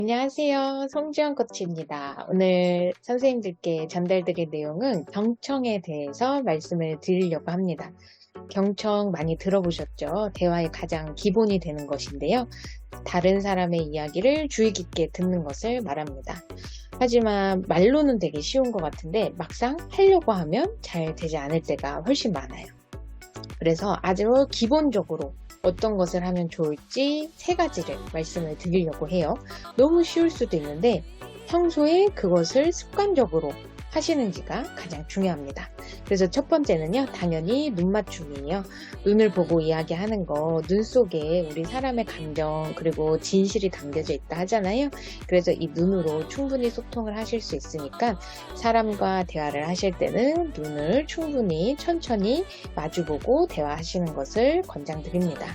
안녕하세요. 송지연 코치입니다. 오늘 선생님들께 전달드릴 내용은 경청에 대해서 말씀을 드리려고 합니다. 경청 많이 들어보셨죠? 대화의 가장 기본이 되는 것인데요. 다른 사람의 이야기를 주의 깊게 듣는 것을 말합니다. 하지만 말로는 되게 쉬운 것 같은데 막상 하려고 하면 잘 되지 않을 때가 훨씬 많아요. 그래서 아주 기본적으로 어떤 것을 하면 좋을지 세 가지를 말씀을 드리려고 해요. 너무 쉬울 수도 있는데 평소에 그것을 습관적으로 하시는지가 가장 중요합니다. 그래서 첫 번째는요, 당연히 눈 맞춤이에요. 눈을 보고 이야기하는 거, 눈 속에 우리 사람의 감정 그리고 진실이 담겨져 있다 하잖아요. 그래서 이 눈으로 충분히 소통을 하실 수 있으니까 사람과 대화를 하실 때는 눈을 충분히 천천히 마주보고 대화하시는 것을 권장드립니다.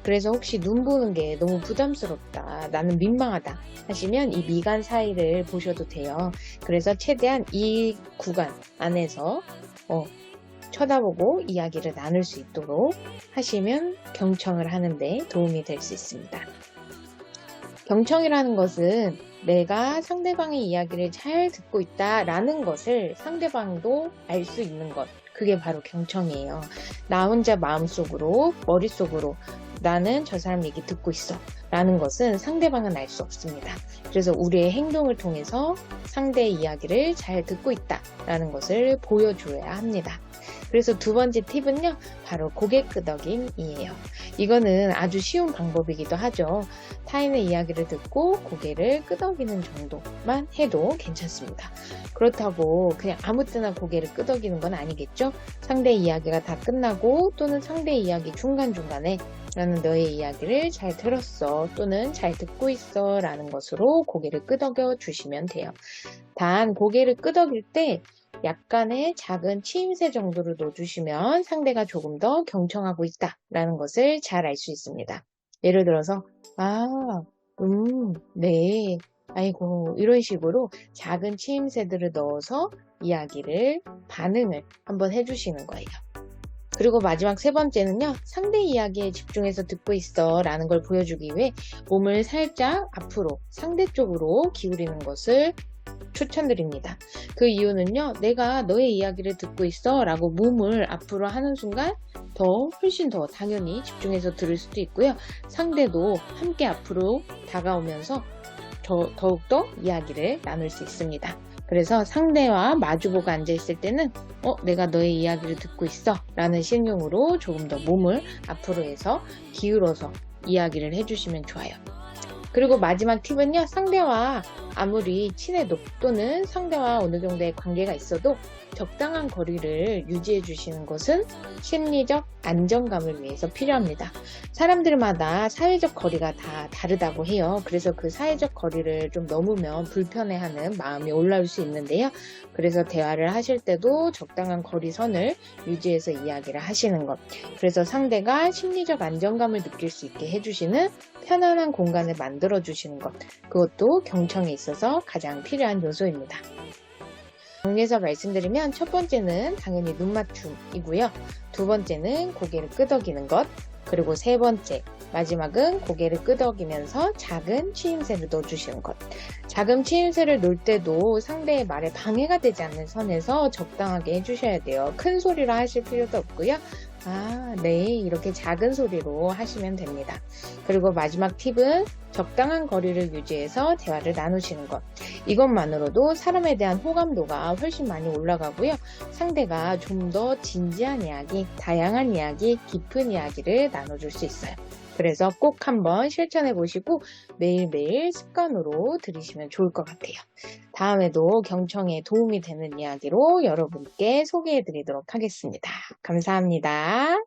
그래서 혹시 눈 보는 게 너무 부담스럽다, 나는 민망하다 하시면 이 미간 사이를 보셔도 돼요. 그래서 최대한 이 구간 안에서 쳐다보고 이야기를 나눌 수 있도록 하시면 경청을 하는데 도움이 될 수 있습니다. 경청이라는 것은 내가 상대방의 이야기를 잘 듣고 있다라는 것을 상대방도 알 수 있는 것, 그게 바로 경청이에요. 나 혼자 마음속으로, 머릿속으로 나는 저 사람 얘기 듣고 있어 라는 것은 상대방은 알 수 없습니다. 그래서 우리의 행동을 통해서 상대의 이야기를 잘 듣고 있다 라는 것을 보여줘야 합니다. 그래서 두 번째 팁은요, 바로 고개 끄덕임이에요. 이거는 아주 쉬운 방법이기도 하죠. 타인의 이야기를 듣고 고개를 끄덕이는 정도만 해도 괜찮습니다. 그렇다고 그냥 아무 때나 고개를 끄덕이는 건 아니겠죠? 상대의 이야기가 다 끝나고 또는 상대의 이야기 중간중간에 나는 너의 이야기를 잘 들었어 또는 잘 듣고 있어 라는 것으로 고개를 끄덕여 주시면 돼요. 단 고개를 끄덕일 때 약간의 작은 치임새 정도를 넣어주시면 상대가 조금 더 경청하고 있다라는 것을 잘 알 수 있습니다. 예를 들어서 네, 아이고 이런 식으로 작은 치임새들을 넣어서 이야기를 반응을 한번 해주시는 거예요. 그리고 마지막 세 번째는요, 상대 이야기에 집중해서 듣고 있어 라는 걸 보여주기 위해 몸을 살짝 앞으로 상대 쪽으로 기울이는 것을 추천드립니다. 그 이유는요, 내가 너의 이야기를 듣고 있어 라고 몸을 앞으로 하는 순간 훨씬 더 당연히 집중해서 들을 수도 있고요. 상대도 함께 앞으로 다가오면서 더욱더 이야기를 나눌 수 있습니다. 그래서 상대와 마주보고 앉아있을 때는 내가 너의 이야기를 듣고 있어 라는 신용으로 조금 더 몸을 앞으로 해서 기울어서 이야기를 해주시면 좋아요. 그리고 마지막 팁은요, 상대와 아무리 친해도 또는 상대와 어느 정도의 관계가 있어도 적당한 거리를 유지해 주시는 것은 심리적 안정감을 위해서 필요합니다. 사람들마다 사회적 거리가 다 다르다고 해요. 그래서 그 사회적 거리를 좀 넘으면 불편해하는 마음이 올라올 수 있는데요. 그래서 대화를 하실 때도 적당한 거리선을 유지해서 이야기를 하시는 것. 그래서 상대가 심리적 안정감을 느낄 수 있게 해주시는 편안한 공간을 만들어 주시는 것. 그것도 경청에 있어서 가장 필요한 요소입니다. 정리해서 말씀드리면 첫 번째는 당연히 눈 맞춤이고요. 두 번째는 고개를 끄덕이는 것. 그리고 세 번째, 마지막은 고개를 끄덕이면서 작은 치임새를 넣어주시는 것. 작은 치임새를 넣을 때도 상대의 말에 방해가 되지 않는 선에서 적당하게 해주셔야 돼요. 큰 소리로 하실 필요도 없고요. 네, 이렇게 작은 소리로 하시면 됩니다. 그리고 마지막 팁은 적당한 거리를 유지해서 대화를 나누시는 것. 이것만으로도 사람에 대한 호감도가 훨씬 많이 올라가고요. 상대가 좀 더 진지한 이야기, 다양한 이야기, 깊은 이야기를 나눠줄 수 있어요. 그래서 꼭 한번 실천해 보시고 매일매일 습관으로 들이시면 좋을 것 같아요. 다음에도 경청에 도움이 되는 이야기로 여러분께 소개해 드리도록 하겠습니다. 감사합니다.